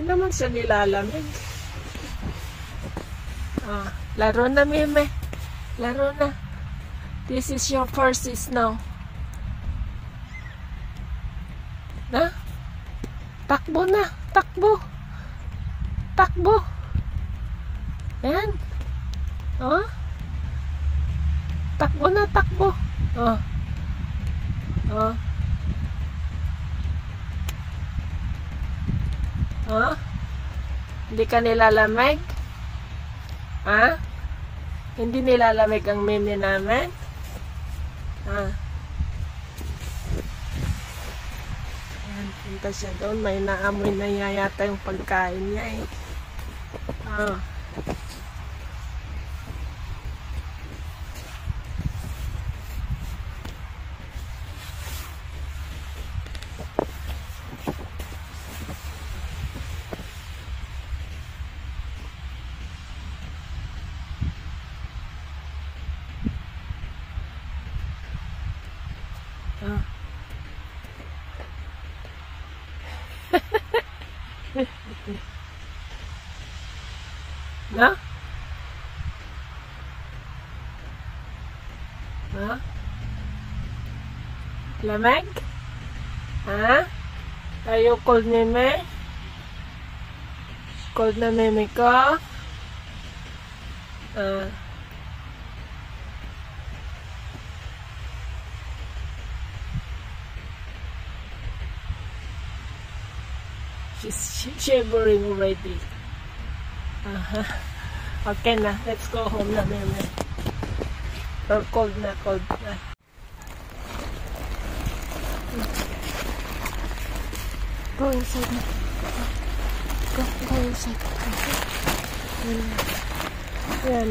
naman siya nilalamig. Laro na, Meme. Laro na. This is your first snow. Na? Takbo na. Takbo. Takbo. Yan. Oh. Takbo na, takbo. Oh. Oh. Oh. Hindi ka nilalamig? Ha? Hindi nilalamig ang Meme namin? Ha? Ayan, punta siya doon. May naamoy na yata yung pagkain niya eh. Ah. Na? Ha? Lamig? Ha? Tayo cold, Meme? Cold na, Meme ko? She's shivering already. Okay na, let's go home na, Meme. Or cold na, cold na. Go inside na. Go inside. Yan.